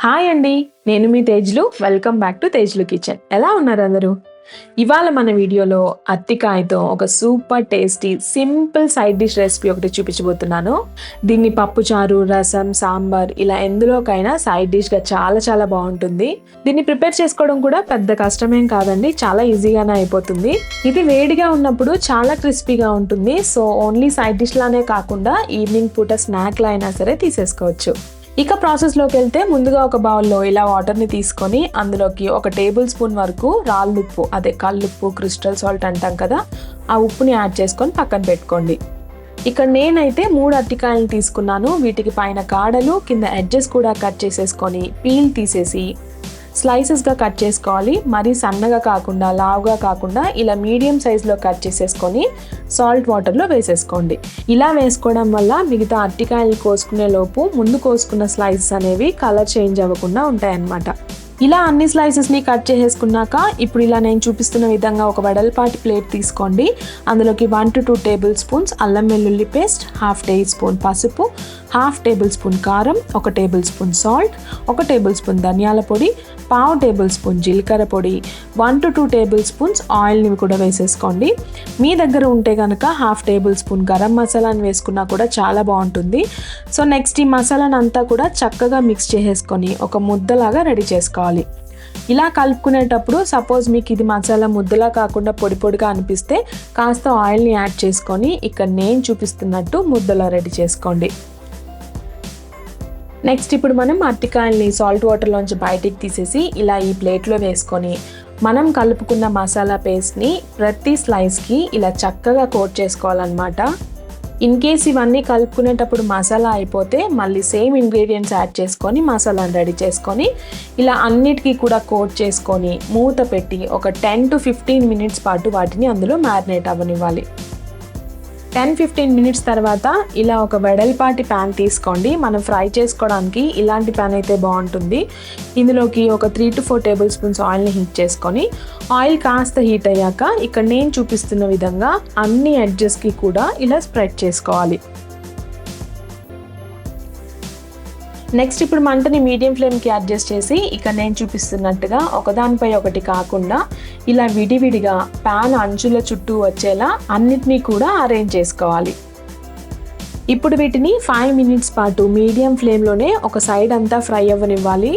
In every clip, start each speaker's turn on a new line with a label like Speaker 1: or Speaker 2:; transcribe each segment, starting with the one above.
Speaker 1: Hi అండి, నేను మీ Tejlu. Welcome back to Tejlu kitchen. ఎలా ఉన్నారు అందరూ? ఇవాళ మన వీడియోలో అరటికాయతో ఒక super tasty simple side dish recipe ఒకటి చూపించబోతున్నాను. దీన్ని పప్పుచారు, రసం, సాంబార్ ఇలా ఎందులోకైనా సైడ్ డిష్గా చాలా బాగుంటుంది. దీన్ని ప్రిపేర్ చేసుకోవడం కూడా పెద్ద కష్టమేం కాదండి, చాలా ఈజీగానే అయిపోతుంది. ఇది వేడిగా ఉన్నప్పుడు చాలా క్రిస్పీగా ఉంటుంది. సో ఓన్లీ సైడ్ డిష్ లానే కాకుండా ఈవినింగ్ పూట స్నాక్ లా అయినా సరే తీసేసుకోవచ్చు. ఇక ప్రాసెస్లోకి వెళ్తే ముందుగా ఒక బౌల్లో ఇలా వాటర్ని తీసుకొని అందులోకి 1 టేబుల్ స్పూన్ వరకు రాళ్ళుప్పు, అదే కల్లుప్పు, క్రిస్టల్ సాల్ట్ అంటాం కదా, ఆ ఉప్పుని యాడ్ చేసుకొని పక్కన పెట్టుకోండి. ఇక్కడ నేనైతే 3 అరటికాయలు తీసుకున్నాను. వీటికి పైన కాడలు, కింద ఎడ్జెస్ కూడా కట్ చేసేసుకొని పీల్ తీసేసి స్లైసెస్గా కట్ చేసుకోవాలి. మరీ సన్నగా కాకుండా లావుగా కాకుండా ఇలా మీడియం సైజులో కట్ చేసేసుకొని సాల్ట్ వాటర్లో వేసేసుకోండి. ఇలా వేసుకోవడం వల్ల మిగతా అరటికాయలు కోసుకునే లోపు ముందు కోసుకున్న స్లైసెస్ అనేవి కలర్ చేంజ్ అవ్వకుండా ఉంటాయన్నమాట. ఇలా అన్ని స్లైసెస్ని కట్ చేసేసుకున్నాక ఇప్పుడు ఇలా నేను చూపిస్తున్న విధంగా ఒక వెడల్పాటి ప్లేట్ తీసుకోండి. అందులోకి 1 to 2 టేబుల్ స్పూన్స్ అల్లం వెల్లుల్లి పేస్ట్, 1/2 టీ స్పూన్ పసుపు, 1/2 టేబుల్ స్పూన్ కారం, 1 table spoon salt, 1 table spoon ధనియాల పొడి, 1/2 టేబుల్ స్పూన్ జీలకర్ర పొడి, 1 to 2 టేబుల్ స్పూన్స్ ఆయిల్ని కూడా వేసేసుకోండి. మీ దగ్గర ఉంటే కనుక 1/2 టేబుల్ స్పూన్ గరం మసాలాని వేసుకున్నా కూడా చాలా బాగుంటుంది. సో నెక్స్ట్ ఈ మసాలాని అంతా కూడా చక్కగా మిక్స్ చేసేసుకొని ఒక ముద్దలాగా రెడీ చేసుకోవాలి. ఇలా కలుపుకునేటప్పుడు సపోజ్ మీకు ఇది మసాలా ముద్దలా కాకుండా పొడి పొడిగా అనిపిస్తే కాస్త ఆయిల్ని యాడ్ చేసుకొని ఇక్కడ నేను చూపిస్తున్నట్టు ముద్దలా రెడీ చేసుకోండి. నెక్స్ట్ ఇప్పుడు మనం అరటికాయల్ని సాల్ట్ వాటర్లోంచి బయటికి తీసేసి ఇలా ఈ ప్లేట్లో వేసుకొని మనం కలుపుకున్న మసాలా పేస్ట్ని ప్రతి స్లైస్కి ఇలా చక్కగా కోట్ చేసుకోవాలన్నమాట. ఇన్ కేస్ ఇవన్నీ కలుపుకునేటప్పుడు మసాలా అయిపోతే మళ్ళీ సేమ్ ఇంగ్రీడియంట్స్ యాడ్ చేసుకొని మసాలాను రెడీ చేసుకొని ఇలా అన్నిటికీ కూడా కోట్ చేసుకొని మూత పెట్టి ఒక 10 to 15 మినిట్స్ పాటు వాటిని అందులో మ్యారినేట్ అవ్వనివ్వాలి. 10-15 మినిట్స్ తర్వాత ఇలా ఒక వెడల్పాటి ప్యాన్ తీసుకోండి. మనం ఫ్రై చేసుకోవడానికి ఇలాంటి ప్యాన్ అయితే బాగుంటుంది. ఇందులోకి ఒక 3 to 4 టేబుల్ స్పూన్స్ ఆయిల్ని హీట్ చేసుకొని ఆయిల్ కాస్త హీట్ అయ్యాక ఇక్కడ నేను చూపిస్తున్న విధంగా అన్ని ఎడ్జెస్కి కూడా ఇలా స్ప్రెడ్ చేసుకోవాలి. నెక్స్ట్ ఇప్పుడు మంటని మీడియం ఫ్లేమ్కి అడ్జస్ట్ చేసి ఇక్కడ నేను చూపిస్తున్నట్టుగా ఒకదానిపై ఒకటి కాకుండా ఇలా విడివిడిగా ప్యాన్ అంచుల చుట్టూ వచ్చేలా అన్నిటినీ కూడా అరేంజ్ చేసుకోవాలి. ఇప్పుడు వీటిని 5 మినిట్స్ పాటు మీడియం ఫ్లేమ్లోనే ఒక సైడ్ అంతా ఫ్రై అవ్వనివ్వాలి.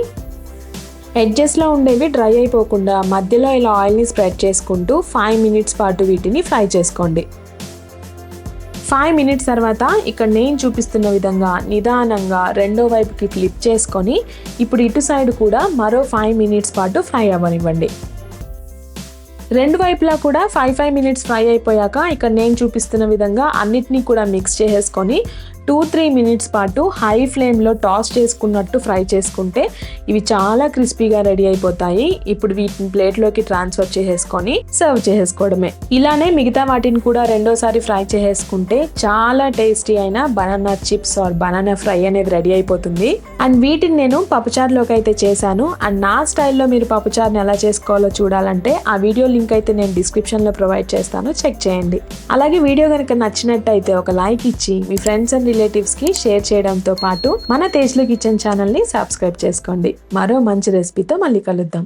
Speaker 1: ఎడ్జెస్లో ఉండేవి డ్రై అయిపోకుండా మధ్యలో ఇలా ఆయిల్ని స్ప్రెడ్ చేసుకుంటూ 5 మినిట్స్ పాటు వీటిని ఫ్రై చేసుకోండి. 5 మినిట్స్ తర్వాత ఇక్కడ నేను చూపిస్తున్న విధంగా నిదానంగా రెండో వైపుకి ఫ్లిప్ చేసుకొని ఇప్పుడు ఇటు సైడ్ కూడా మరో 5 మినిట్స్ పాటు ఫ్రై అవ్వనివ్వండి. రెండు వైపులా కూడా 5 మినిట్స్ ఫ్రై అయిపోయాక ఇక్కడ నేను చూపిస్తున్న విధంగా అన్నిటినీ కూడా మిక్స్ చేసేసుకొని 2-3 మినిట్స్ పాటు హై ఫ్లేమ్లో టాస్ చేసుకున్నట్టు ఫ్రై చేసుకుంటే ఇవి చాలా క్రిస్పీగా రెడీ అయిపోతాయి. ఇప్పుడు వీటిని ప్లేట్లోకి ట్రాన్స్ఫర్ చేసేసుకొని సర్వ్ చేసేసుకోవడమే. ఇలానే మిగతా వాటిని కూడా రెండోసారి ఫ్రై చేసేసుకుంటే చాలా టేస్టీ అయిన banana chips or banana fry అనేది రెడీ అయిపోతుంది. అండ్ వీటిని నేను పప్పుచారులోకి అయితే చేశాను. అండ్ నా స్టైల్లో మీరు పప్పుచారుని ఎలా చేసుకోవాలో చూడాలంటే ఆ వీడియో లింక్ అయితే నేను డిస్క్రిప్షన్లో ప్రొవైడ్ చేస్తాను, చెక్ చేయండి. అలాగే వీడియో కనుక నచ్చినట్టయితే ఒక లైక్ ఇచ్చి మీ ఫ్రెండ్స్ అండ్ రిలేటివ్స్ కి షేర్ చేయడంతో పాటు మన తేజ్లు కిచెన్ ఛానల్ ని సబ్స్క్రైబ్ చేసుకోండి. మరో మంచి రెసిపీతో మళ్ళీ కలుద్దాం.